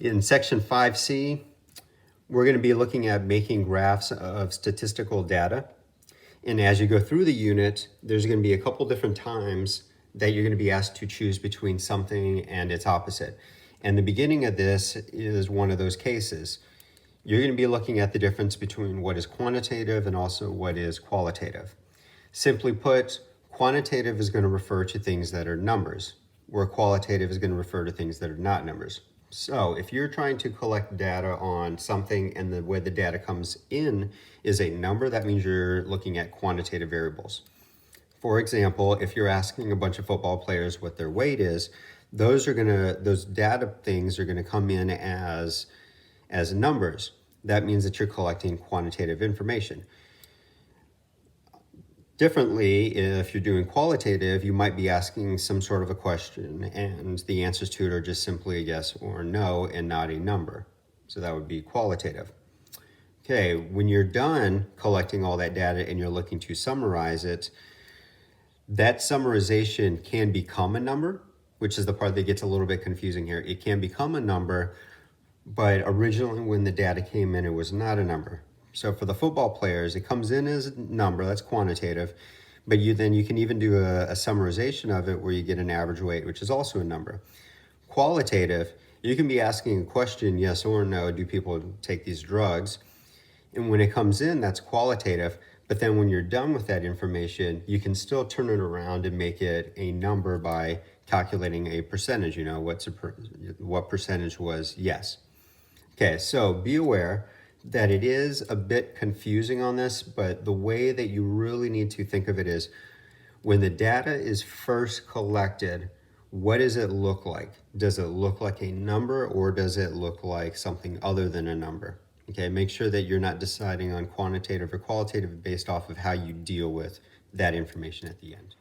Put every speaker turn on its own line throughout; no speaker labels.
In section 5C, we're going to be looking at making graphs of statistical data. And as you go through the unit, there's going to be a couple different times that you're going to be asked to choose between something and its opposite. And the beginning of this is one of those cases. You're going to be looking at the difference between what is quantitative and also what is qualitative. Simply put, quantitative is going to refer to things that are numbers, where qualitative is going to refer to things that are not numbers. So if you're trying to collect data on something and the way the data comes in is a number, that means you're looking at quantitative variables. For example, if you're asking a bunch of football players what their weight is, those data things are gonna come in as numbers. That means that you're collecting quantitative information. Differently, if you're doing qualitative, you might be asking some sort of a question and the answers to it are just simply a yes or no and not a number. So that would be qualitative. Okay, when you're done collecting all that data and you're looking to summarize it, that summarization can become a number, which is the part that gets a little bit confusing here. It can become a number, but originally when the data came in, it was not a number. So for the football players, it comes in as a number, that's quantitative, but you can even do a summarization of it where you get an average weight, which is also a number. Qualitative, you can be asking a question, yes or no, do people take these drugs? And when it comes in, that's qualitative, but then when you're done with that information, you can still turn it around and make it a number by calculating a percentage, what percentage was yes. Okay, so be aware that it is a bit confusing on this, but the way that you really need to think of it is when the data is first collected, what does it look like? Does it look like a number or does it look like something other than a number? Okay, make sure that you're not deciding on quantitative or qualitative based off of how you deal with that information at the end.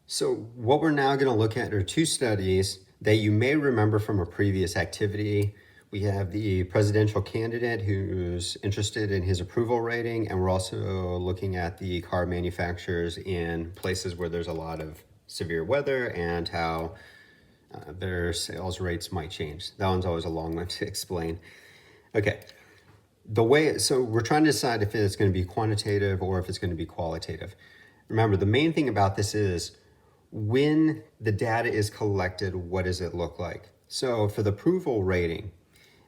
So what we're now going to look at are two studies that you may remember from a previous activity. We have the presidential candidate who's interested in his approval rating, and we're also looking at the car manufacturers in places where there's a lot of severe weather and how their sales rates might change. That one's always a long one to explain. Okay, so we're trying to decide if it's going to be quantitative or if it's going to be qualitative. Remember, the main thing about this is when the data is collected, what does it look like? So for the approval rating,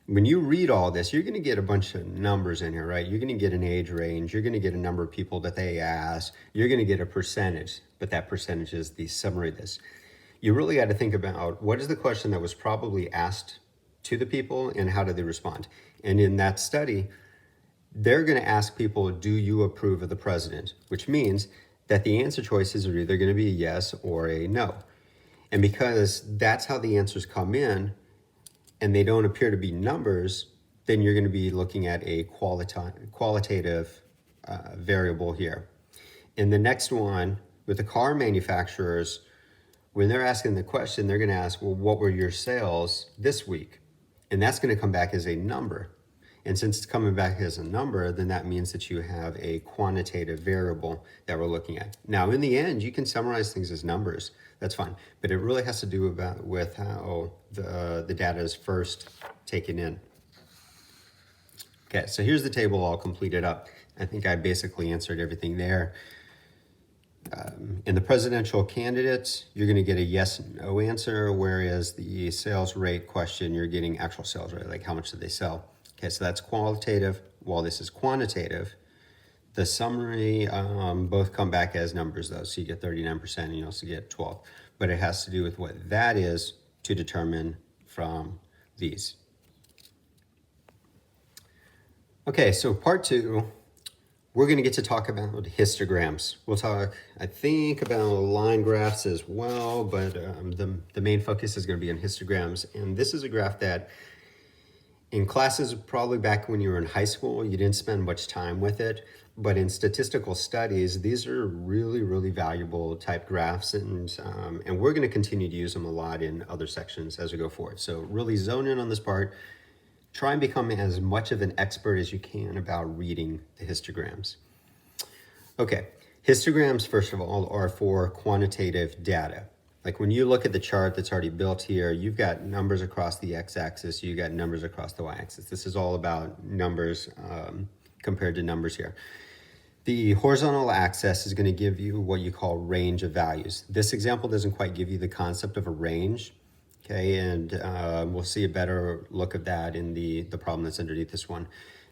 when you read all this, you're going to get a bunch of numbers in here, right? You're going to get an age range. You're going to get a number of people that they asked. You're going to get a percentage, but that percentage is the summary of this. You really got to think about what is the question that was probably asked to the people and how did they respond? And in that study, they're going to ask people, do you approve of the president? Which means that the answer choices are either going to be a yes or a no. And because that's how the answers come in, and they don't appear to be numbers, then you're going to be looking at a qualitative variable here. And the next one, with the car manufacturers, when they're asking the question, they're going to ask, well, what were your sales this week? And that's going to come back as a number. And since it's coming back as a number, then that means that you have a quantitative variable that we're looking at. Now, in the end, you can summarize things as numbers. That's fine. But it really has to do with how the data is first taken in. Okay, so here's the table all completed up. I think I basically answered everything there. In the presidential candidates, you're going to get a yes and no answer, whereas the sales rate question, you're getting actual sales rate, like how much did they sell? Okay, so that's qualitative, while this is quantitative. The summary, both come back as numbers though, so you get 39% and you also get 12. But it has to do with what that is to determine from these. Okay, so part 2, we're going to get to talk about histograms. We'll talk, I think, about line graphs as well, but the main focus is going to be on histograms. And this is a graph that in classes, probably back when you were in high school, you didn't spend much time with it. But in statistical studies, these are really, really valuable type graphs. And we're going to continue to use them a lot in other sections as we go forward. So really zone in on this part. Try and become as much of an expert as you can about reading the histograms. Okay, histograms, first of all, are for quantitative data. Like when you look at the chart that's already built here, you've got numbers across the x-axis, you got numbers across the y-axis. This is all about numbers compared to numbers here. The horizontal axis is going to give you what you call range of values. This example doesn't quite give you the concept of a range, okay, and we'll see a better look at that in the problem that's underneath this one.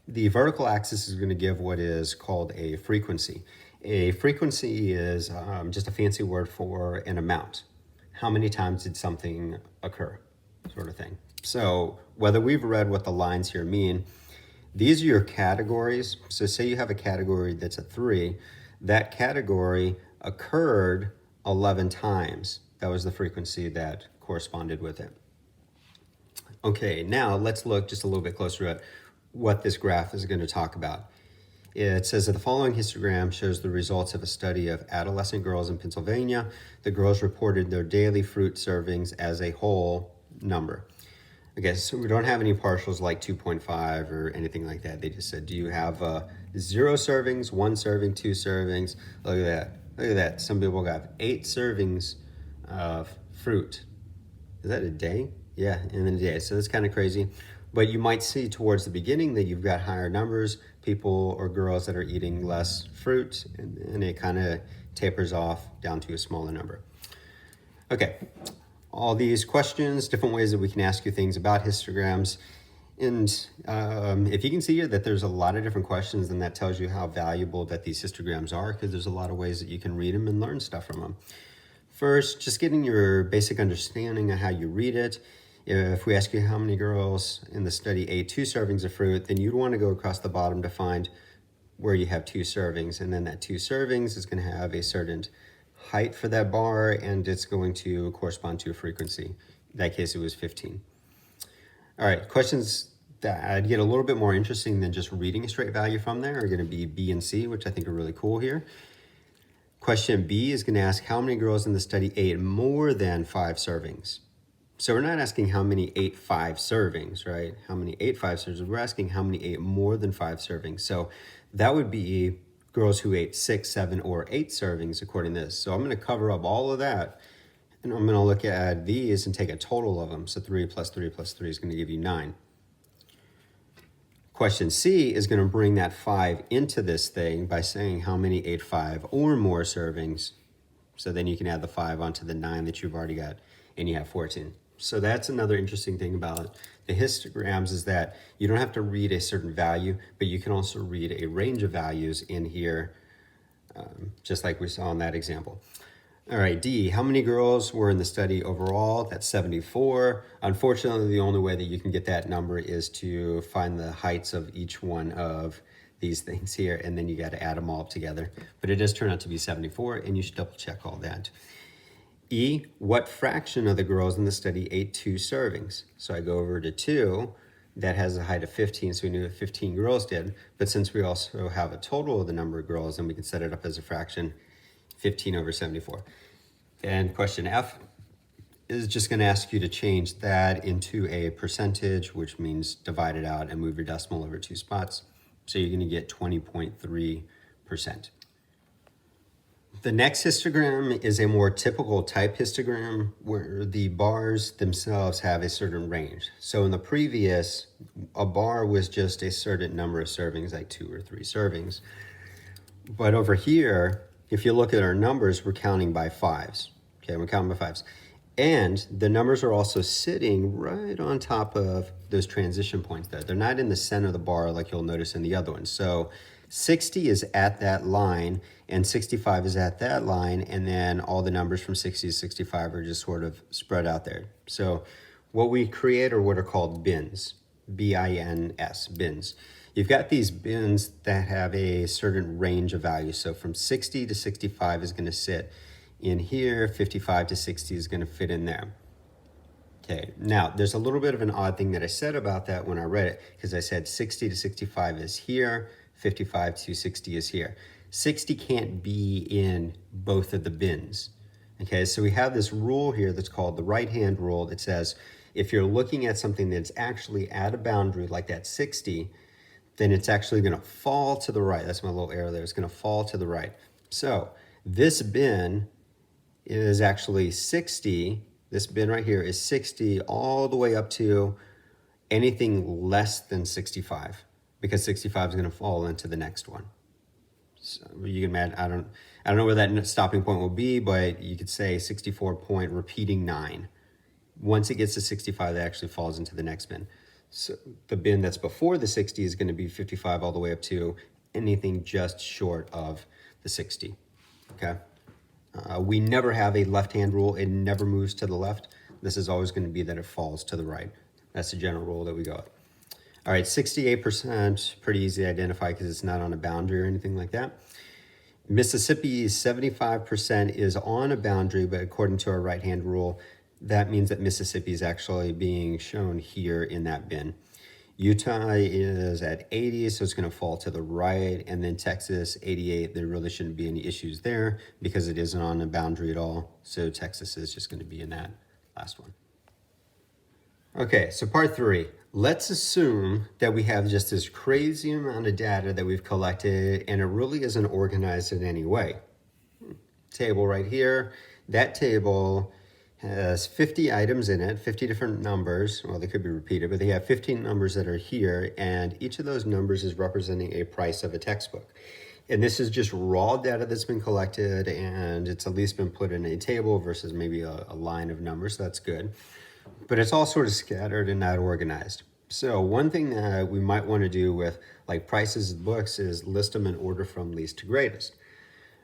The vertical axis is going to give what is called a frequency. A frequency is just a fancy word for an amount. How many times did something occur, sort of thing. So whether we've read what the lines here mean, these are your categories. So say you have a category that's a 3, that category occurred 11 times. That was the frequency that corresponded with it. Okay, now let's look just a little bit closer at what this graph is going to talk about. It says that the following histogram shows the results of a study of adolescent girls in Pennsylvania. The girls reported their daily fruit servings as a whole number. Okay, so we don't have any partials like 2.5 or anything like that. They just said, do you have 0 servings, 1 serving, 2 servings? Look at that. Look at that. Some people got 8 servings of fruit. Is that a day? Yeah, in a day. So that's kind of crazy. But you might see towards the beginning that you've got higher numbers, people or girls that are eating less fruit, and it kind of tapers off down to a smaller number. Okay, all these questions, different ways that we can ask you things about histograms. And if you can see here that there's a lot of different questions, then that tells you how valuable that these histograms are, because there's a lot of ways that you can read them and learn stuff from them. First, just getting your basic understanding of how you read it. If we ask you how many girls in the study ate 2 servings of fruit, then you'd want to go across the bottom to find where you have 2 servings. And then that 2 servings is going to have a certain height for that bar, and it's going to correspond to a frequency. In that case, it was 15. All right, questions that get a little bit more interesting than just reading a straight value from there are going to be B and C, which I think are really cool here. Question B is going to ask how many girls in the study ate more than 5 servings. So we're not asking how many ate 5 servings, right? How many ate 5 servings? We're asking how many ate more than 5 servings. So that would be girls who ate 6, 7, or 8 servings according to this. So I'm going to cover up all of that, and I'm going to look at these and take a total of them. So 3 plus 3 plus 3 is going to give you 9. Question C is going to bring that 5 into this thing by saying how many ate 5 or more servings. So then you can add the 5 onto the 9 that you've already got, and you have 14. So that's another interesting thing about the histograms, is that you don't have to read a certain value, but you can also read a range of values in here, just like we saw in that example. All right, D, how many girls were in the study overall? That's 74. Unfortunately, the only way that you can get that number is to find the heights of each one of these things here, and then you got to add them all up together. But it does turn out to be 74, and you should double check all that. E, what fraction of the girls in the study ate 2 servings? So I go over to 2, that has a height of 15, so we knew that 15 girls did. But since we also have a total of the number of girls, then we can set it up as a fraction, 15 over 74. And question F is just going to ask you to change that into a percentage, which means divide it out and move your decimal over 2 spots. So you're going to get 20.3%. The next histogram is a more typical type histogram where the bars themselves have a certain range. So in the previous, a bar was just a certain number of servings, like 2 or 3 servings. But over here, if you look at our numbers, we're counting by 5s. Okay, we're counting by 5s. And the numbers are also sitting right on top of those transition points there. They're not in the center of the bar like you'll notice in the other one. So 60 is at that line, and 65 is at that line, and then all the numbers from 60 to 65 are just sort of spread out there. So what we create are what are called bins, B-I-N-S, bins. You've got these bins that have a certain range of values. So from 60 to 65 is going to sit in here, 55 to 60 is going to fit in there. Okay, now there's a little bit of an odd thing that I said about that when I read it, because I said 60 to 65 is here, 55 to 60 is here. 60 can't be in both of the bins. Okay, so we have this rule here that's called the right-hand rule that says if you're looking at something that's actually at a boundary like that 60, then it's actually going to fall to the right. That's my little arrow there. It's going to fall to the right. So this bin is actually 60. This bin right here is 60 all the way up to anything less than 65, because 65 is going to fall into the next one. So you can imagine, I don't know where that stopping point will be, but you could say 64 point repeating 9. Once it gets to 65, that actually falls into the next bin. So the bin that's before the 60 is going to be 55 all the way up to anything just short of the 60. Okay. We never have a left-hand rule. It never moves to the left. This is always going to be that it falls to the right. That's the general rule that we go with. All right, 68%, pretty easy to identify because it's not on a boundary or anything like that. Mississippi's 75% is on a boundary, but according to our right-hand rule, that means that Mississippi is actually being shown here in that bin. Utah is at 80, so it's going to fall to the right, and then Texas, 88. There really shouldn't be any issues there because it isn't on a boundary at all, so Texas is just going to be in that last one. Okay, so part 3. Let's assume that we have just this crazy amount of data that we've collected, and it really isn't organized in any way. Table right here, that table has 50 items in it, 50 different numbers. Well, they could be repeated, but they have 15 numbers that are here, and each of those numbers is representing a price of a textbook. And this is just raw data that's been collected, and it's at least been put in a table versus maybe a line of numbers, so that's good. But it's all sort of scattered and not organized. So one thing that we might want to do with like prices of books is list them in order from least to greatest.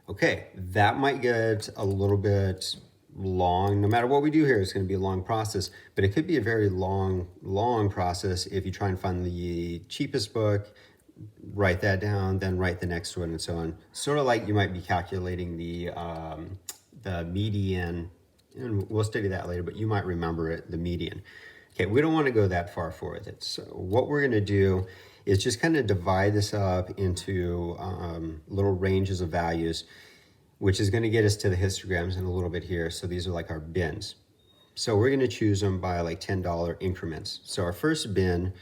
Okay, that might get a little bit long. No matter what we do here, it's going to be a long process, but it could be a very long process if you try and find the cheapest book, write that down, then write the next one, and so on. Sort of like you might be calculating the median, and we'll study that later, but you might remember it, the median. Okay, we don't want to go that far forward. So what we're going to do is just kind of divide this up into little ranges of values, which is going to get us to the histograms in a little bit here. So these are like our bins. So we're going to choose them by like $10 increments. So our first bin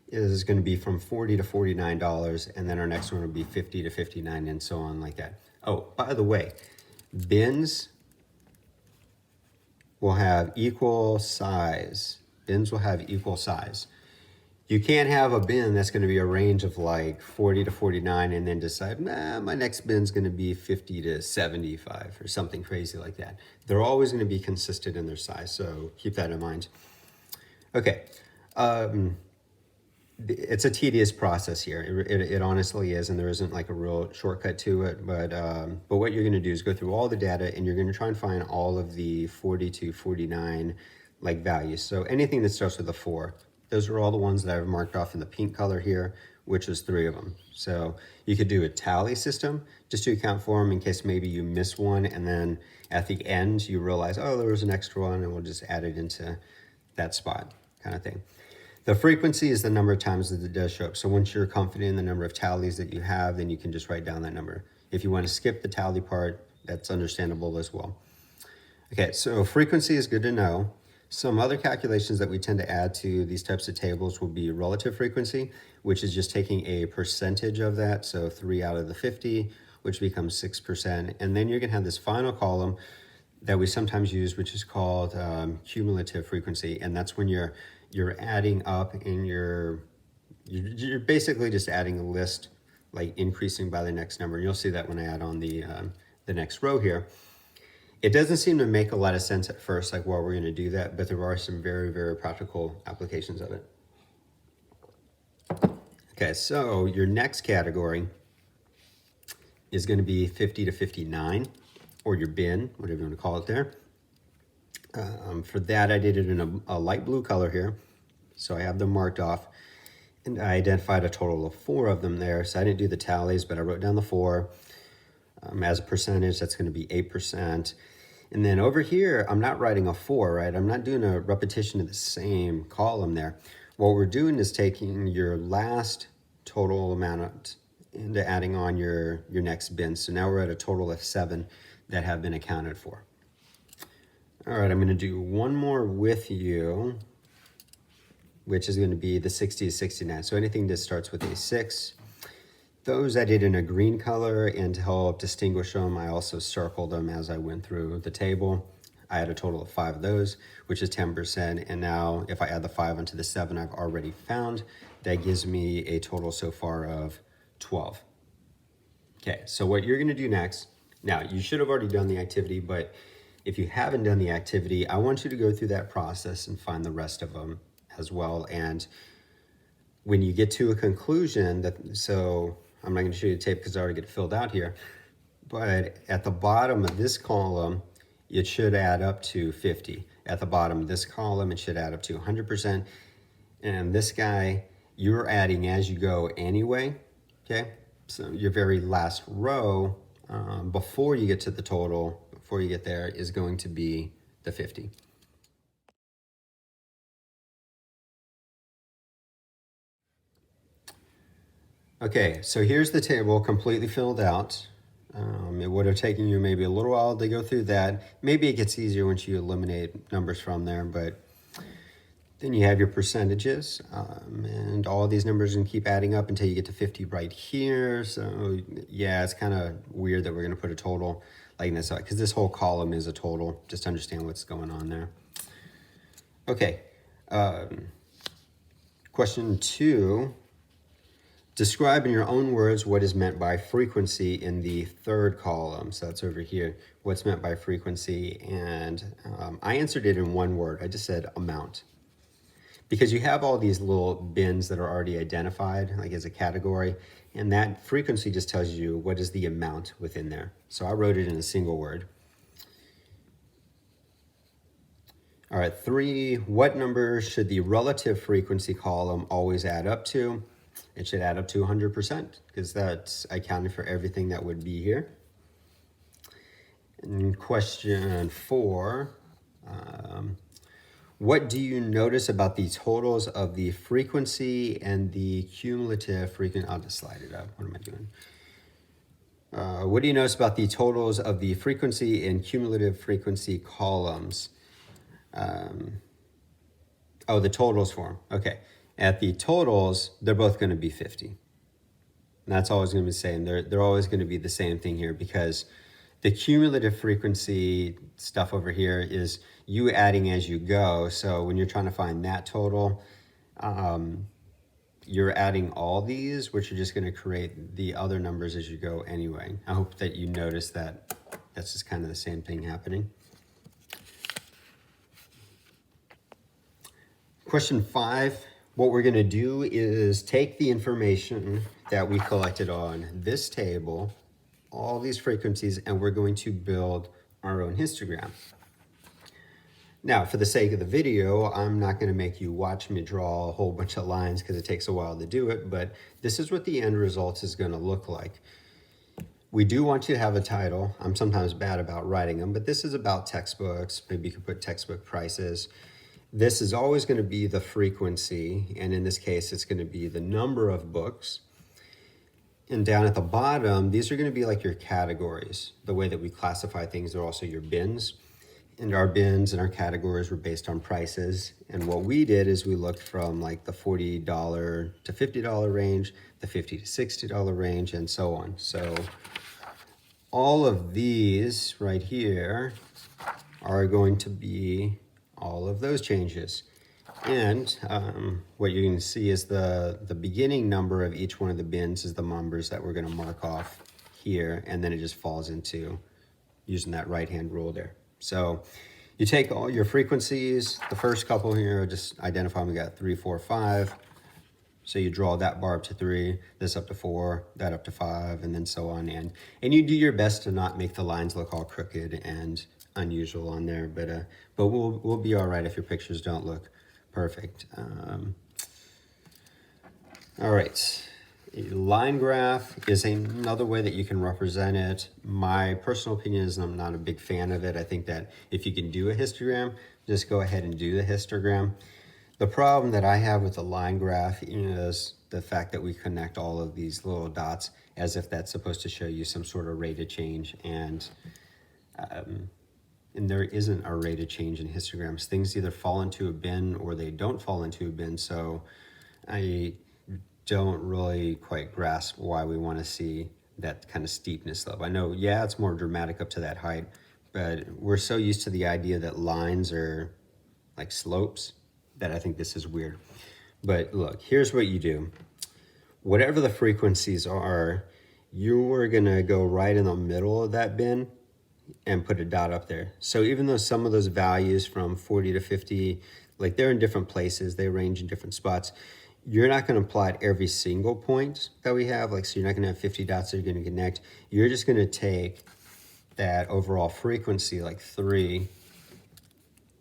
is going to be from $40 to $49, and then our next one will be $50 to $59, and so on like that. Oh, by the way, bins will have equal size. Bins will have equal size. You can't have a bin that's going to be a range of like 40 to 49 and then decide, my next bin's going to be 50 to 75 or something crazy like that. They're always going to be consistent in their size, so keep that in mind. Okay, it's a tedious process here. It honestly is, and there isn't like a real shortcut to it. But what you're going to do is go through all the data, and you're going to try and find all of the 40 to 49 like values. So anything that starts with a 4, those are all the ones that I've marked off in the pink color here, which is 3 of them. So you could do a tally system just to account for them in case maybe you miss one, and then at the end you realize, oh, there was an extra one, and we'll just add it into that spot kind of thing. The frequency is the number of times that it does show up. So once you're confident in the number of tallies that you have, then you can just write down that number. If you want to skip the tally part, that's understandable as well. Okay, so frequency is good to know. Some other calculations that we tend to add to these types of tables will be relative frequency, which is just taking a percentage of that. So 3 out of the 50, which becomes 6%. And then you're going to have this final column that we sometimes use, which is called cumulative frequency. And that's when you're adding up and you're basically just adding a list, like increasing by the next number. You'll see that when I add on the next row here. It doesn't seem to make a lot of sense at first, like why we're going to do that, but there are some very, very practical applications of it. Okay, so your next category is going to be 50 to 59, or your bin, whatever you want to call it there. For that, I did it in a light blue color here, so I have them marked off, and I identified a total of 4 of them there. So I didn't do the tallies, but I wrote down the 4. As a percentage, that's going to be 8%. And then over here, I'm not writing a 4, right? I'm not doing a repetition of the same column there. What we're doing is taking your last total amount and adding on your next bin. So now we're at a total of 7 that have been accounted for. All right, I'm going to do one more with you, which is going to be the 60 to 69. So anything that starts with a 6, Those I did in a green color, and to help distinguish them, I also circled them as I went through the table. I had a total of 5 of those, which is 10%. And now if I add the 5 onto the 7 I've already found, that gives me a total so far of 12. Okay, so what you're gonna do next, now you should have already done the activity, but if you haven't done the activity, I want you to go through that process and find the rest of them as well. And when you get to a conclusion so I'm not gonna show you the tape because I already get it filled out here, but at the bottom of this column, it should add up to 50. At the bottom of this column, it should add up to 100%. And this guy, you're adding as you go anyway, okay? So your very last row, before you get to the total, before you get there, is going to be the 50. Okay, so here's the table completely filled out. It would have taken you maybe a little while to go through that. Maybe it gets easier once you eliminate numbers from there, but then you have your percentages, and all these numbers can keep adding up until you get to 50 right here. So yeah, it's kind of weird that we're gonna put a total like this, because this whole column is a total, just to understand what's going on there. Okay, question 2. Describe in your own words what is meant by frequency in the third column. So that's over here, what's meant by frequency. And I answered it in one word. I just said amount. Because you have all these little bins that are already identified, like as a category, and that frequency just tells you what is the amount within there. So I wrote it in a single word. All right, 3, what number should the relative frequency column always add up to? It should add up to 100%, because that's accounting for everything that would be here. And question 4, what do you notice about the totals of the frequency and the cumulative frequency? I'll just slide it up. What am I doing? What do you notice about the totals of the frequency and cumulative frequency columns? Oh, the totals form. Okay. At the totals, they're both going to be 50. And that's always going to be the same. They're always going to be the same thing here, because the cumulative frequency stuff over here is you adding as you go. So when you're trying to find that total, you're adding all these, which are just going to create the other numbers as you go anyway. I hope that you notice that that's just kind of the same thing happening. Question 5, what we're going to do is take the information that we collected on this table, all these frequencies, and we're going to build our own histogram. Now, for the sake of the video, I'm not going to make you watch me draw a whole bunch of lines because it takes a while to do it, but this is what the end result is going to look like. We do want you to have a title. I'm sometimes bad about writing them, but this is about textbooks. Maybe you could put textbook prices. This is always going to be the frequency, and in this case, it's going to be the number of books. And down at the bottom, these are going to be like your categories. The way that we classify things are also your bins. And our bins and our categories were based on prices. And what we did is we looked from like the $40 to $50 range, the $50 to $60 range, and so on. So all of these right here are going to be all of those changes. And what you're going to see is the beginning number of each one of the bins is the numbers that we're going to mark off here, and then it just falls into using that right-hand rule there. So you take all your frequencies, the first couple here, just identify them. We got 3, 4, 5. So you draw that bar up to 3, this up to 4, that up to 5, and then so on. And you do your best to not make the lines look all crooked and unusual on there, but we'll be all right if your pictures don't look perfect. All right, a line graph is another way that you can represent it. My personal opinion is I'm not a big fan of it. I think that if you can do a histogram, just go ahead and do the histogram. The problem that I have with the line graph is the fact that we connect all of these little dots as if that's supposed to show you some sort of rate of change, and there isn't a rate of change in histograms. Things either fall into a bin or they don't fall into a bin. So don't really quite grasp why we want to see that kind of steepness slope. I know, yeah, it's more dramatic up to that height, but we're so used to the idea that lines are like slopes that I think this is weird. But look, here's what you do. Whatever the frequencies are, you are going to go right in the middle of that bin and put a dot up there. So even though some of those values from 40 to 50, like they're in different places, they range in different spots, you're not going to apply at every single point that we have. Like, so you're not going to have 50 dots that are going to connect. You're just going to take that overall frequency, like 3,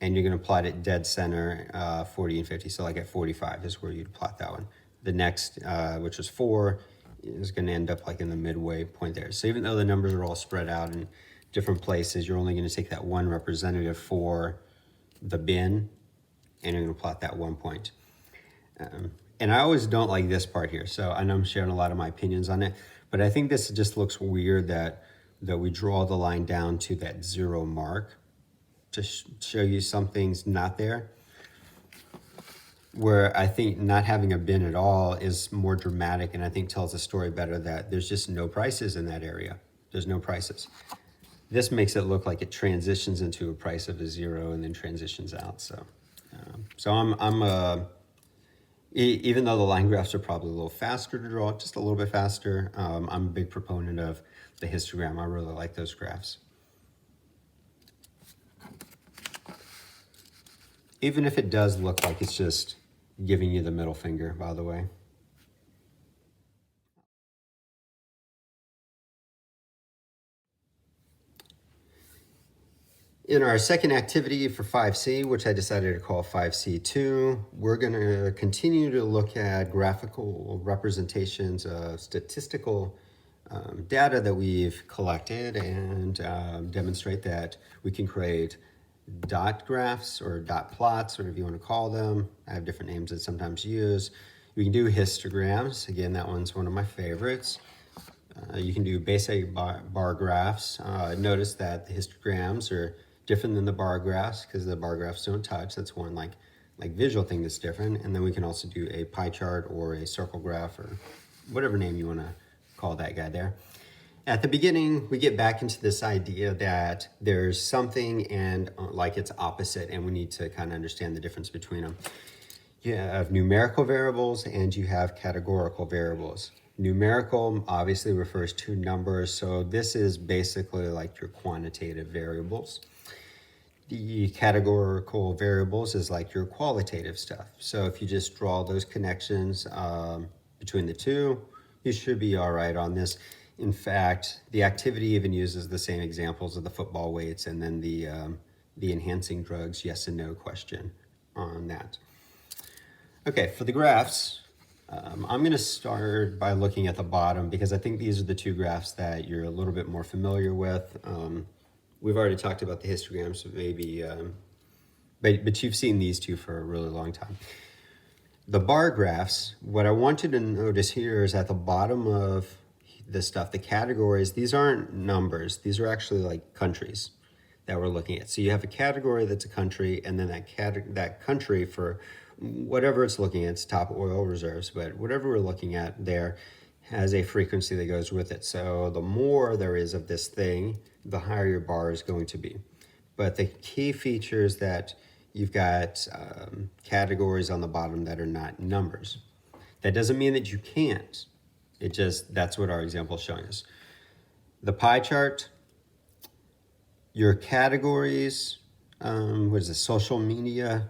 and you're going to plot it dead center, 40 and 50. So like at 45 is where you'd plot that one. The next, which was 4, is going to end up like in the midway point there. So even though the numbers are all spread out in different places, you're only going to take that one representative for the bin, and you're going to plot that one point. And I always don't like this part here. So I know I'm sharing a lot of my opinions on it, but I think this just looks weird that we draw the line down to that 0 mark to show you something's not there. Where I think not having a bin at all is more dramatic, and I think tells the story better, that there's just no prices in that area. There's no prices. This makes it look like it transitions into a price of a 0 and then transitions out. So, even though the line graphs are probably a little faster to draw, just a little bit faster, I'm a big proponent of the histogram. I really like those graphs. Even if it does look like it's just giving you the middle finger, by the way. In our second activity for 5C, which I decided to call 5C2, we're going to continue to look at graphical representations of statistical data that we've collected, and demonstrate that we can create dot graphs or dot plots, whatever you want to call them. I have different names that sometimes use. We can do histograms. Again, that one's one of my favorites. You can do basic bar graphs. Notice that the histograms are different than the bar graphs because the bar graphs don't touch. That's one like visual thing that's different. And then we can also do a pie chart or a circle graph, or whatever name you want to call that guy there. At the beginning, we get back into this idea that there's something and like its opposite, and we need to kind of understand the difference between them. You have numerical variables and you have categorical variables. Numerical obviously refers to numbers, so this is basically like your quantitative variables. The categorical variables is like your qualitative stuff. So if you just draw those connections between the two, you should be all right on this. In fact, the activity even uses the same examples of the football weights and then the enhancing drugs yes and no question on that. Okay, for the graphs, I'm going to start by looking at the bottom because I think these are the two graphs that you're a little bit more familiar with. We've already talked about the histograms, maybe, but you've seen these two for a really long time. The bar graphs, what I want you to notice here is at the bottom of this stuff, the categories, these aren't numbers. These are actually like countries that we're looking at. So you have a category that's a country, and then that country for whatever it's looking at, it's top oil reserves, but whatever we're looking at there has a frequency that goes with it. So the more there is of this thing, the higher your bar is going to be. But the key feature is that you've got categories on the bottom that are not numbers. That doesn't mean that you can't. It just, that's what our example is showing us. The pie chart, your categories, what is it, social media,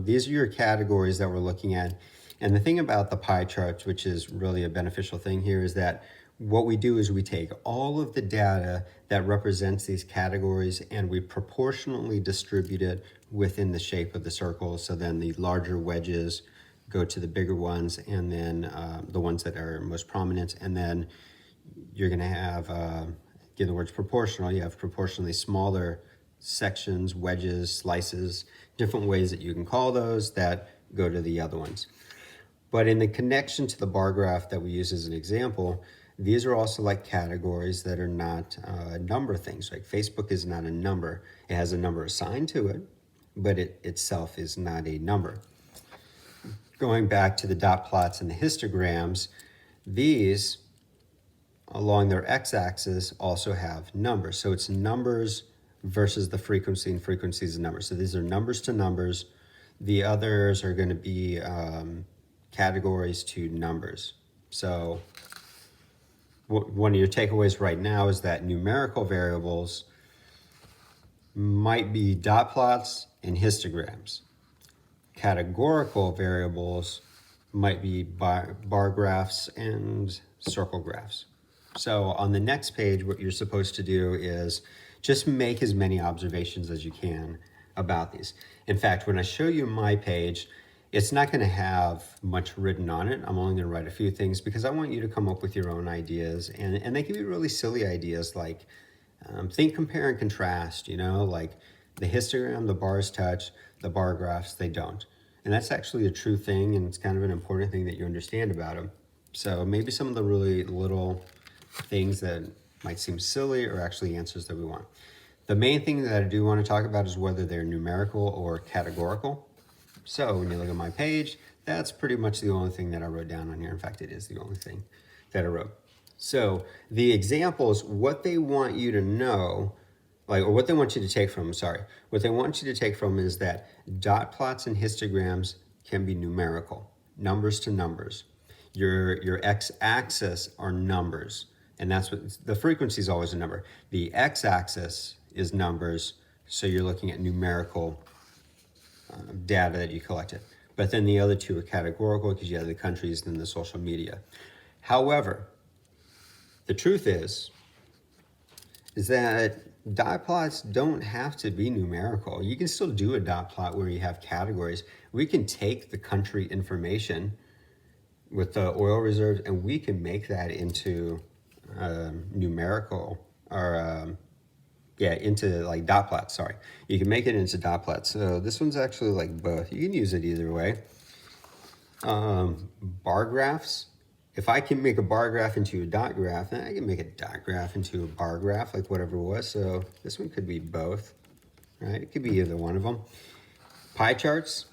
these are your categories that we're looking at. And the thing about the pie charts, which is really a beneficial thing here, is that what we do is we take all of the data that represents these categories and we proportionally distribute it within the shape of the circle. So then the larger wedges go to the bigger ones, and then the ones that are most prominent. And then you're going to have, again, the word's proportional, you have proportionally smaller sections, wedges, slices, different ways that you can call those that go to the other ones. But in the connection to the bar graph that we use as an example, these are also like categories that are not number things. Like Facebook is not a number. It has a number assigned to it, but it itself is not a number. going back to the dot plots and the histograms, these along their x-axis also have numbers. So it's numbers versus the frequency, and frequency is a number. So these are numbers to numbers. The others are going to be categories to numbers. So one of your takeaways right now is that numerical variables might be dot plots and histograms. Categorical variables might be bar graphs and circle graphs. So on the next page, what you're supposed to do is just make as many observations as you can about these. In fact, when I show you my page, it's not going to have much written on it. I'm only going to write a few things because I want you to come up with your own ideas. And they can be really silly ideas like think, compare, and contrast, you know, like the histogram, the bars touch, the bar graphs, they don't. And that's actually a true thing, and it's kind of an important thing that you understand about them. So maybe some of the really little things that might seem silly are actually answers that we want. The main thing that I do want to talk about is whether they're numerical or categorical. So when you look at my page, that's pretty much the only thing that I wrote down on here. In fact, it is the only thing that I wrote. So the examples, what they want you to know, or what they want you to take from, what they want you to take from is that dot plots and histograms can be numerical, numbers to numbers. Your x-axis are numbers, and that's what the frequency is always a number. The x-axis is numbers, so you're looking at numerical data that you collected. But then the other two are categorical because you have the countries and the social media. However, the truth is that dot plots don't have to be numerical. You can still do a dot plot where you have categories. We can take the country information with the oil reserves and we can make that into numerical or into like dot plots, sorry. You can make it into dot plots. So this one's actually like both. You can use it either way. Bar graphs. If I can make a bar graph into a dot graph, then I can make a dot graph into a bar graph, like whatever it was. So this one could be both, right? It could be either one of them. Pie charts.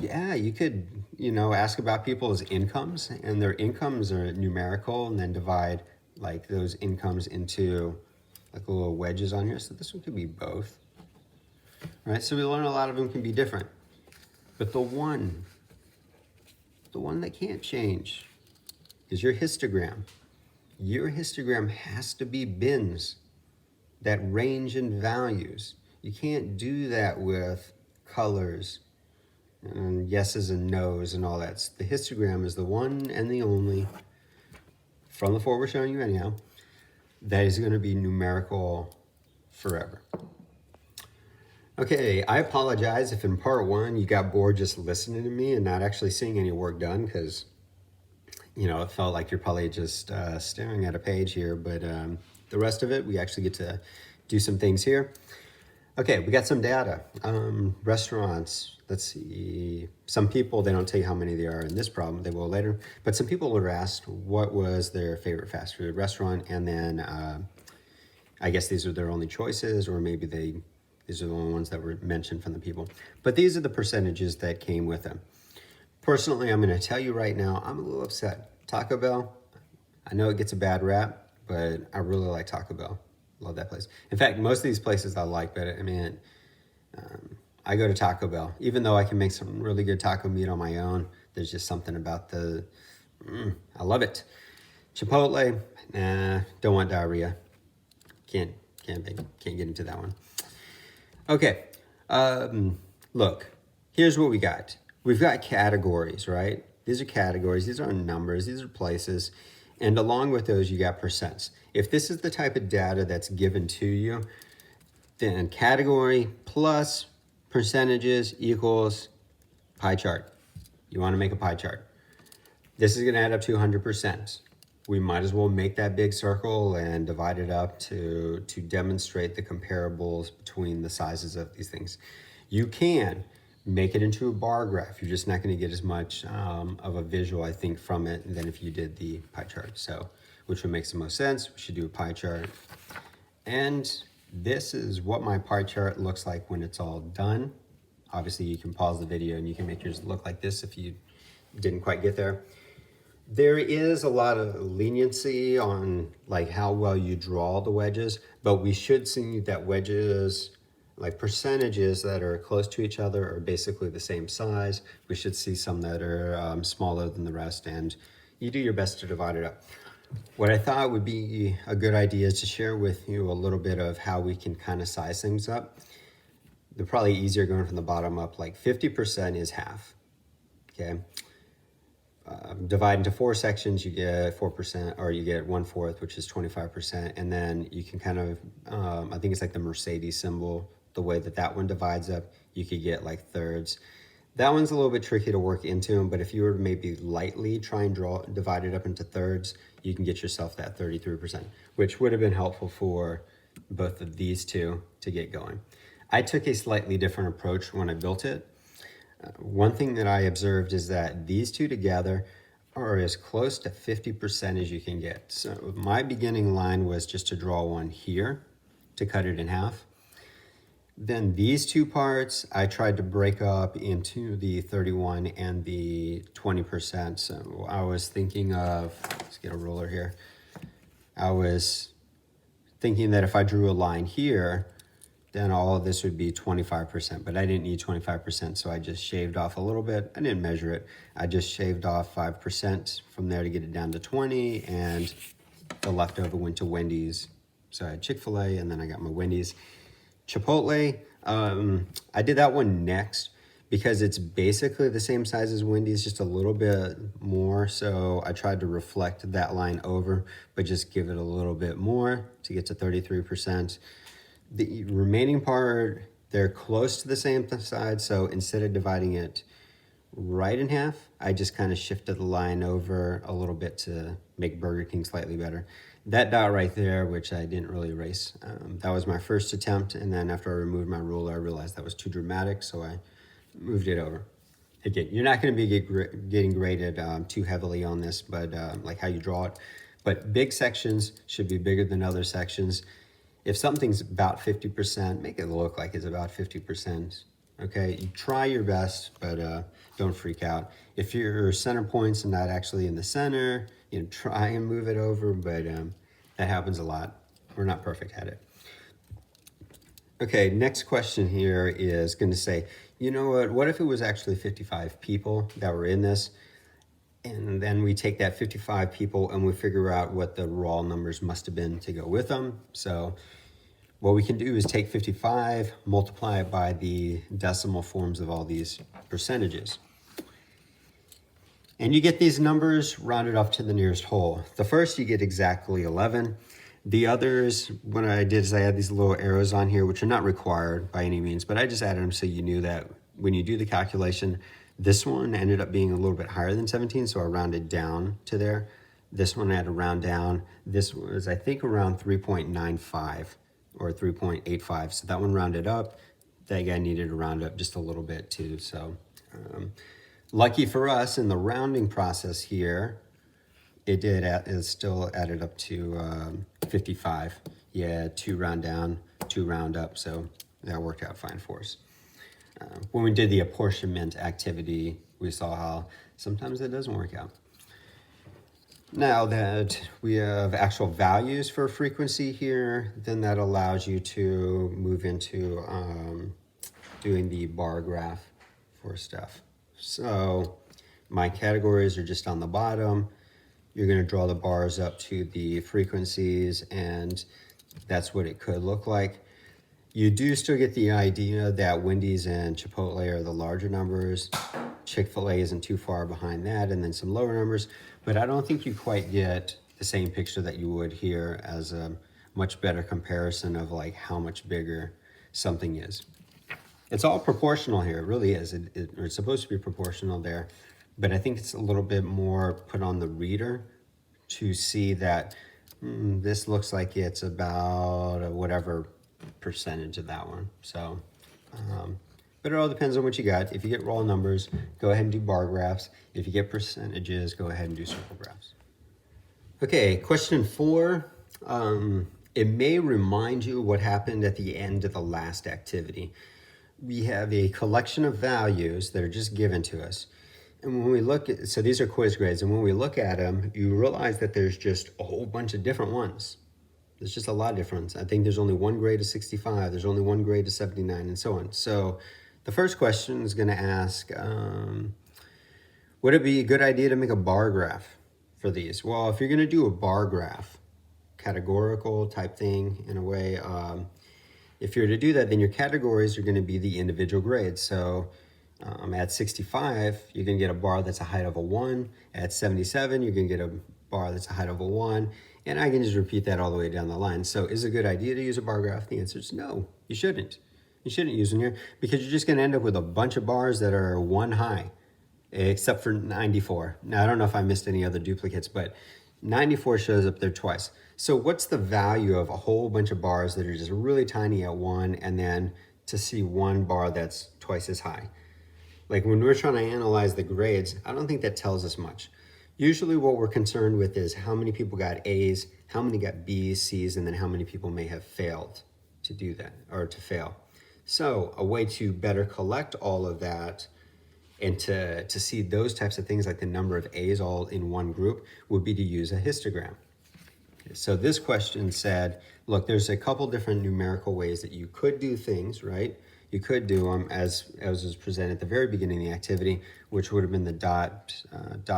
Yeah, you could, ask about people's incomes, and their incomes are numerical, and then divide like those incomes into like little wedges on here. So this one could be both, right? So we learn a lot of them can be different, but the one that can't change is your histogram. Your histogram has to be bins that range in values. You can't do that with colors and yeses and nos and all that. The histogram is the one and the only, from the four we're showing you anyhow, that is going to be numerical forever. Okay, I apologize if in part one you got bored just listening to me and not actually seeing any work done, because it felt like you're probably just staring at a page here, but the rest of it, we actually get to do some things here. Okay, we got some data. Restaurants, let's see. Some people, they don't tell you how many there are in this problem, they will later, but some people were asked what was their favorite fast food restaurant, and then I guess these are their only choices, or maybe these are the only ones that were mentioned from the people. But these are the percentages that came with them. Personally, I'm going to tell you right now, I'm a little upset. Taco Bell, I know it gets a bad rap, but I really like Taco Bell. Love that place. In fact, most of these places I like, but I go to Taco Bell. Even though I can make some really good taco meat on my own, there's just something about I love it. Chipotle, nah, don't want diarrhea. Can't get into that one. Okay, look, here's what we got. We've got categories, right? These are categories, these are numbers, these are places, and along with those, you got percents. If this is the type of data that's given to you, then category plus percentages equals pie chart. You want to make a pie chart. This is going to add up to 100%. We might as well make that big circle and divide it up to demonstrate the comparables between the sizes of these things. You can make it into a bar graph. You're just not going to get as much of a visual, I think, from it than if you did the pie chart. So, which one makes the most sense? We should do a pie chart. And this is what my pie chart looks like when it's all done. Obviously you can pause the video and you can make yours look like this if you didn't quite get there. There is a lot of leniency on like how well you draw the wedges, but we should see that wedges, like percentages that are close to each other, are basically the same size. We should see some that are smaller than the rest, and you do your best to divide it up. What I thought would be a good idea is to share with you a little bit of how we can kind of size things up. They're probably easier going from the bottom up. Like 50% is half, okay? Divide into 4 sections, you get 4%, or you get 1/4, which is 25%. And then you can kind of, I think it's like the Mercedes symbol, the way that that one divides up, you could get like thirds. That one's a little bit tricky to work into, but if you were to maybe lightly try and divide it up into thirds, you can get yourself that 33%, which would have been helpful for both of these two to get going. I took a slightly different approach when I built it. One thing that I observed is that these two together are as close to 50% as you can get. So my beginning line was just to draw one here to cut it in half. Then these two parts, I tried to break up into the 31 and the 20%. So I was thinking of, let's get a ruler here. I was thinking that if I drew a line here, then all of this would be 25%, but I didn't need 25%, so I just shaved off a little bit. I didn't measure it. I just shaved off 5% from there to get it down to 20, and the leftover went to Wendy's. So I had Chick-fil-A, and then I got my Wendy's. Chipotle, I did that one next because it's basically the same size as Wendy's, just a little bit more. So I tried to reflect that line over, but just give it a little bit more to get to 33%. The remaining part, they're close to the same side. So instead of dividing it right in half, I just kind of shifted the line over a little bit to make Burger King slightly better. That dot right there, which I didn't really erase, that was my first attempt. And then after I removed my ruler, I realized that was too dramatic, so I moved it over. Again, you're not going to be getting graded too heavily on this, but like how you draw it. But big sections should be bigger than other sections. If something's about 50%, make it look like it's about 50%. Okay, you try your best, but don't freak out. If your center point's not actually in the center, you know, try and move it over, but that happens a lot. We're not perfect at it. Okay, next question here is going to say, you know what if it was actually 55 people that were in this? And then we take that 55 people and we figure out what the raw numbers must have been to go with them. So what we can do is take 55, multiply it by the decimal forms of all these percentages. And you get these numbers rounded off to the nearest whole. The first you get exactly 11. The others, what I did is I had these little arrows on here, which are not required by any means, but I just added them so you knew that when you do the calculation, this one ended up being a little bit higher than 17, so I rounded down to there. This one I had to round down. This was, I think, around 3.95 or 3.85, so that one rounded up. That guy needed to round up just a little bit too, so lucky for us in the rounding process here, it still added up to 55. Yeah, 2 round down, 2 round up, so that worked out fine for us. When we did the apportionment activity, we saw how sometimes it doesn't work out. Now that we have actual values for frequency here, then that allows you to move into doing the bar graph for stuff. So my categories are just on the bottom. You're going to draw the bars up to the frequencies, and that's what it could look like. You do still get the idea that Wendy's and Chipotle are the larger numbers. Chick-fil-A isn't too far behind that, and then some lower numbers. But I don't think you quite get the same picture that you would here as a much better comparison of like how much bigger something is. It's all proportional here, it really is. It's supposed to be proportional there, but I think it's a little bit more put on the reader to see that this looks like it's about whatever percentage of that one. So, but it all depends on what you got. If you get raw numbers, go ahead and do bar graphs. If you get percentages, go ahead and do circle graphs. Okay, question 4. It may remind you what happened at the end of the last activity. we have a collection of values that are just given to us. And when we look at, so these are quiz grades, and when we look at them, you realize that there's just a whole bunch of different ones. There's just a lot of difference. I think there's only one grade of 65, there's only one grade of 79, and so on. So the first question is going to ask, would it be a good idea to make a bar graph for these? Well, if you're going to do a bar graph, categorical type thing in a way, if you're to do that, then your categories are going to be the individual grades. So at 65, you're going to get a bar that's a height of a 1. At 77, you're going to get a bar that's a height of a 1. And I can just repeat that all the way down the line. So is it a good idea to use a bar graph? The answer is no, you shouldn't. You shouldn't use them here because you're just going to end up with a bunch of bars that are 1 high, except for 94. Now, I don't know if I missed any other duplicates, but 94 shows up there twice. So what's the value of a whole bunch of bars that are just really tiny at 1 and then to see one bar that's twice as high? Like when we're trying to analyze the grades, I don't think that tells us much. Usually what we're concerned with is how many people got A's, how many got B's, C's, and then how many people may have failed to do that or to fail. So a way to better collect all of that and to see those types of things like the number of A's all in one group would be to use a histogram. So this question said, look, there's a couple different numerical ways that you could do things, right? You could do them as was presented at the very beginning of the activity, which would have been the dot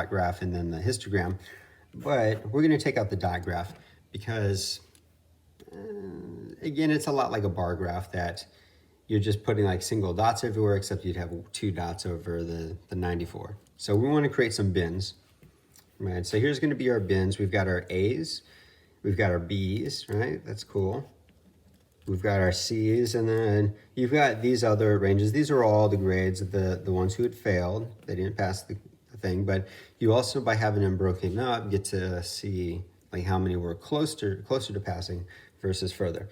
graph and then the histogram. But we're going to take out the dot graph because, again, it's a lot like a bar graph that you're just putting like single dots everywhere, except you'd have 2 dots over the 94. So we want to create some bins, right? So here's going to be our bins. We've got our A's. We've got our B's, right? That's cool. We've got our C's, and then you've got these other ranges. These are all the grades of the ones who had failed. They didn't pass the thing, but you also, by having them broken up, get to see like how many were closer to passing versus further.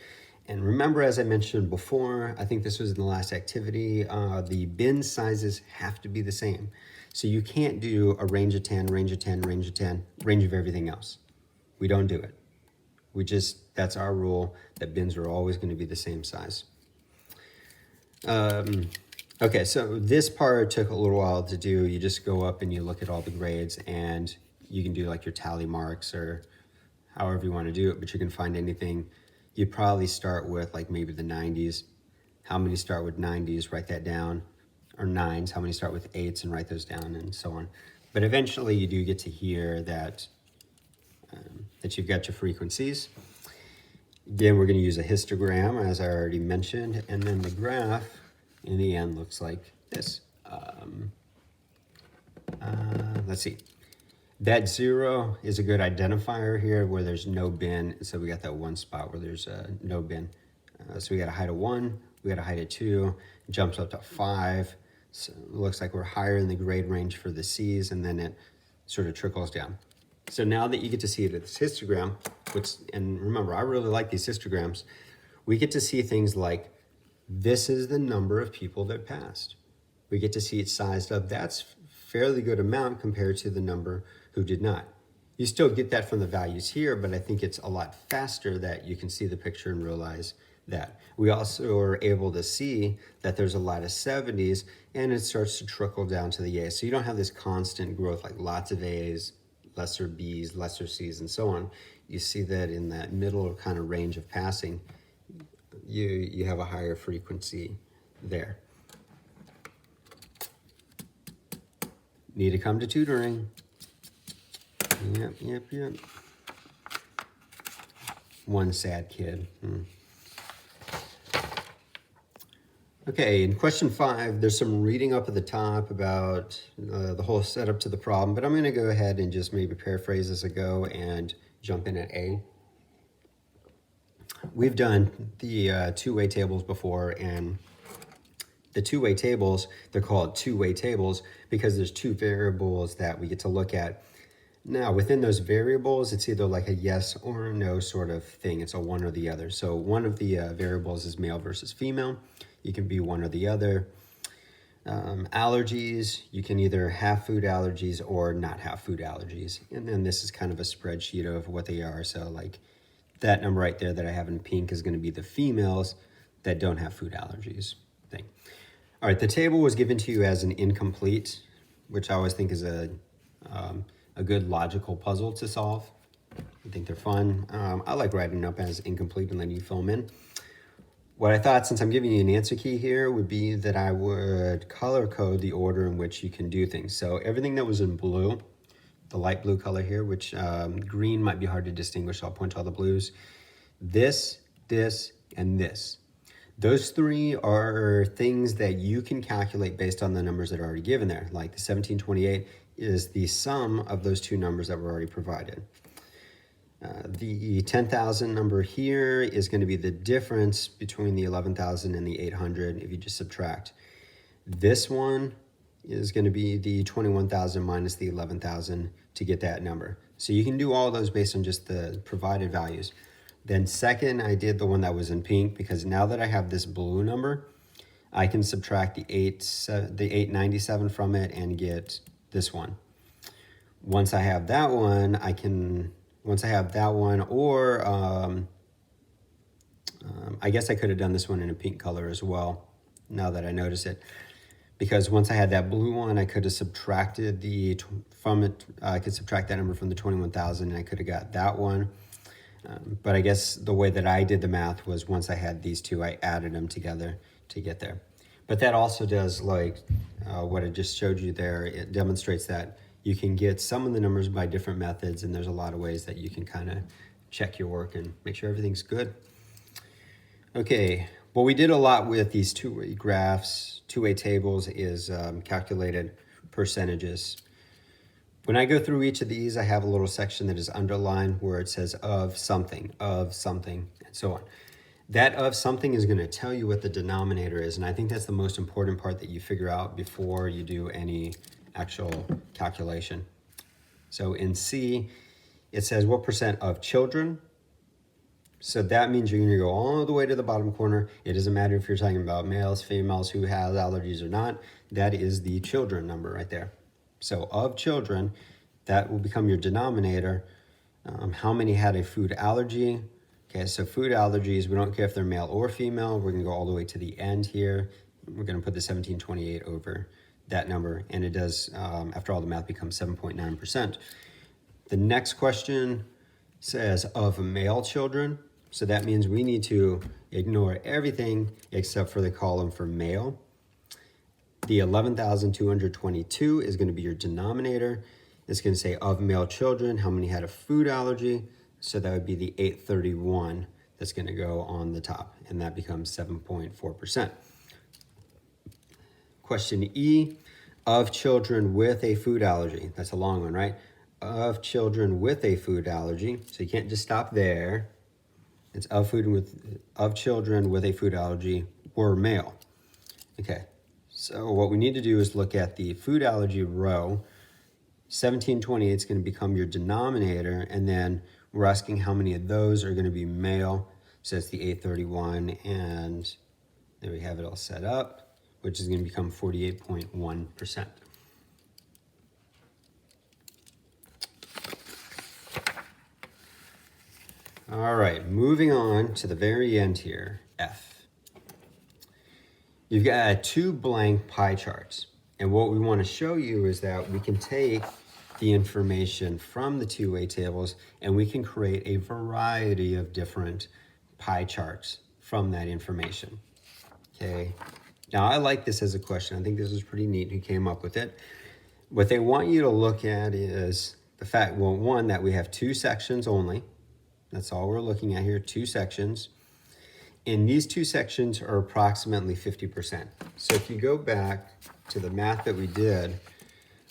And remember, as I mentioned before, I think this was in the last activity, the bin sizes have to be the same. So you can't do a range of 10, range of 10, range of 10, range of everything else. We don't do it. That's our rule, that bins are always going to be the same size. Okay, so this part took a little while to do. You just go up and you look at all the grades and you can do like your tally marks or however you want to do it, but you can find anything. You probably start with like maybe the 90s. How many start with 90s, write that down, or 9s, how many start with 8s and write those down, and so on. But eventually you do get to hear that you've got your frequencies. Again, we're going to use a histogram, as I already mentioned, and then the graph in the end looks like this. Let's see. That 0 is a good identifier here where there's no bin. So we got that one spot where there's no bin. So we got a height of 1, we got a height of 2, jumps up to 5. So it looks like we're higher in the grade range for the C's, and then it sort of trickles down. So now that you get to see it at this histogram, and remember, I really like these histograms, we get to see things like, this is the number of people that passed. We get to see it sized up. That's fairly good amount compared to the number who did not. You still get that from the values here, but I think it's a lot faster that you can see the picture and realize that. We also are able to see that there's a lot of 70s, and it starts to trickle down to the A's. So you don't have this constant growth, like lots of A's, lesser B's, lesser C's, and so on. You see that in that middle kind of range of passing, you have a higher frequency there. Need to come to tutoring. Yep. One sad kid. Okay, in question 5, there's some reading up at the top about the whole setup to the problem, but I'm going to go ahead and just maybe paraphrase as I go and jump in at A. We've done the two-way tables before, and the two-way tables, they're called two-way tables because there's 2 variables that we get to look at. Now, within those variables, it's either like a yes or a no sort of thing. It's a one or the other. So one of the variables is male versus female. You can be one or the other. Allergies, you can either have food allergies or not have food allergies. And then this is kind of a spreadsheet of what they are. So like that number right there that I have in pink is going to be the females that don't have food allergies thing. All right, the table was given to you as an incomplete, which I always think is a good logical puzzle to solve. I think they're fun. I like writing them up as incomplete and letting you fill them in. What I thought, since I'm giving you an answer key here, would be that I would color code the order in which you can do things. So everything that was in blue, the light blue color here, which green might be hard to distinguish, so I'll point to all the blues. This, and this. Those three are things that you can calculate based on the numbers that are already given there. Like the 1728 is the sum of those two numbers that were already provided. The 10,000 number here is going to be the difference between the 11,000 and the 800 if you just subtract. This one is going to be the 21,000 minus the 11,000 to get that number. So you can do all those based on just the provided values. Then second, I did the one that was in pink because now that I have this blue number, I can subtract the 897 from it and get this one. Once I have that one, or I guess I could have done this one in a pink color as well, now that I notice it. Because once I had that blue one, I could have subtracted I could subtract that number from the 21,000 and I could have got that one. But I guess the way that I did the math was once I had these two, I added them together to get there. But that also does, like what I just showed you there, it demonstrates that you can get some of the numbers by different methods, and there's a lot of ways that you can kind of check your work and make sure everything's good. Okay, what we did a lot with these two-way graphs, two-way tables, is calculated percentages. When I go through each of these, I have a little section that is underlined where it says of something, and so on. That of something is going to tell you what the denominator is, and I think that's the most important part that you figure out before you do any actual calculation. So in C, it says what percent of children. So that means you're going to go all the way to the bottom corner. It doesn't matter if you're talking about males, females, who have allergies or not. That is the children number right there. So of children, that will become your denominator. How many had a food allergy? Okay, so food allergies, we don't care if they're male or female. We're going to go all the way to the end here. We're going to put the 1728 over that number, and it does, after all the math, becomes 7.9%. The next question says of male children. So that means we need to ignore everything except for the column for male. The 11,222 is going to be your denominator. It's going to say of male children, how many had a food allergy? So that would be the 831 that's going to go on the top, and that becomes 7.4%. Question E, of children with a food allergy. That's a long one, right? Of children with a food allergy. So you can't just stop there. It's of children with a food allergy were male. Okay, so what we need to do is look at the food allergy row. 1728 is going to become your denominator, and then we're asking how many of those are going to be male. So it's the 831, and there we have it all set up, which is going to become 48.1%. All right, moving on to the very end here, F. You've got two blank pie charts. And what we want to show you is that we can take the information from the two-way tables and we can create a variety of different pie charts from that information. Okay. Now, I like this as a question. I think this is pretty neat who came up with it. What they want you to look at is the fact, well, one, that we have two sections only. That's all we're looking at here, two sections. And these two sections are approximately 50%. So if you go back to the math that we did,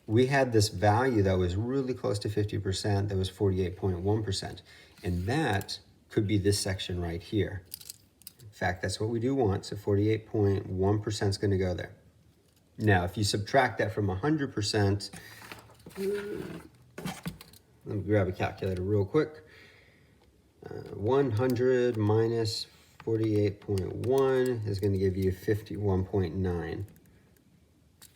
we had this value that was really close to 50%, that was 48.1%. And that could be this section right here. In fact, that's what we do want, so 48.1% is going to go there. Now, if you subtract that from 100%, let me grab a calculator real quick. 100 minus 48.1 is going to give you 51.9.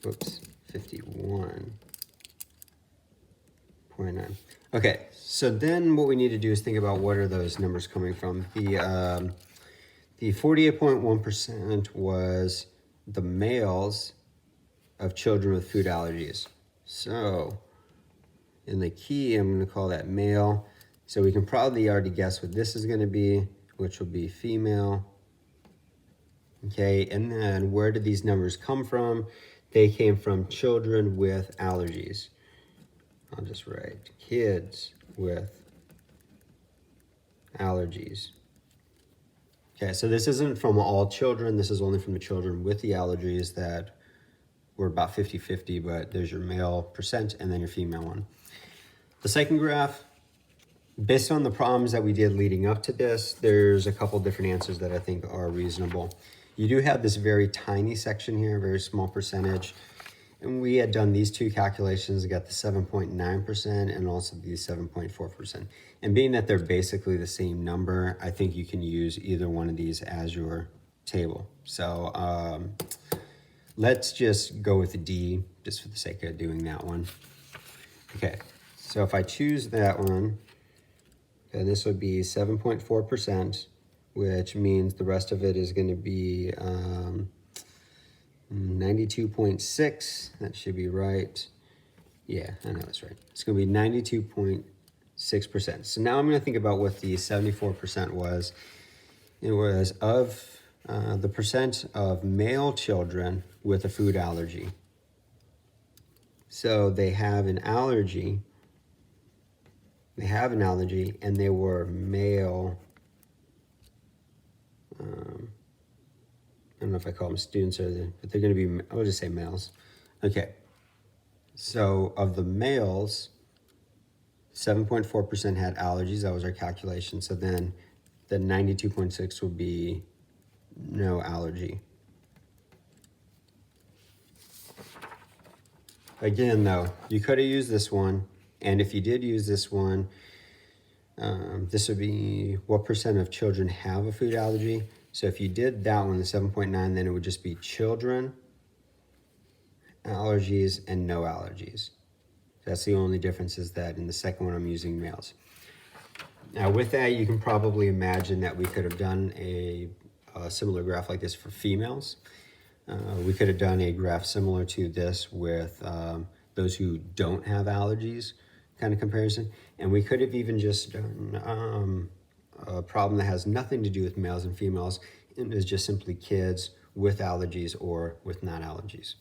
Whoops, 51.9. Okay, so then what we need to do is think about what are those numbers coming from. The 48.1% was the males of children with food allergies. So in the key, I'm going to call that male. So we can probably already guess what this is going to be, which will be female. Okay, and then where did these numbers come from? They came from children with allergies. I'll just write kids with allergies. Okay, so this isn't from all children. This is only from the children with the allergies that were about 50-50, but there's your male percent and then your female one. The second graph, based on the problems that we did leading up to this, there's a couple different answers that I think are reasonable. You do have this very tiny section here, very small percentage. And we had done these two calculations, got the 7.9% and also the 7.4%. And being that they're basically the same number, I think you can use either one of these as your table. So let's just go with D, just for the sake of doing that one. Okay, so if I choose that one, then this would be 7.4%, which means the rest of it is going to be 92.6. That should be right. Yeah, I know that's right. It's going to be 92.6%. So now I'm going to think about what the 74% was. It was of the percent of male children with a food allergy. So they have an allergy. They have an allergy, and they were male. I don't know if I call them students but they're going to be, I'll just say males. Okay. So of the males, 7.4% had allergies. That was our calculation. So then the 92.6 would be no allergy. Again, though, you could have used this one. And if you did use this one, this would be what percent of children have a food allergy. So if you did that one, the 7.9, then it would just be children, allergies, and no allergies. That's the only difference, is that in the second one I'm using males. Now with that, you can probably imagine that we could have done a similar graph like this for females. We could have done a graph similar to this with those who don't have allergies kind of comparison. And we could have even just done a problem that has nothing to do with males and females, and is just simply kids with allergies or with non-allergies.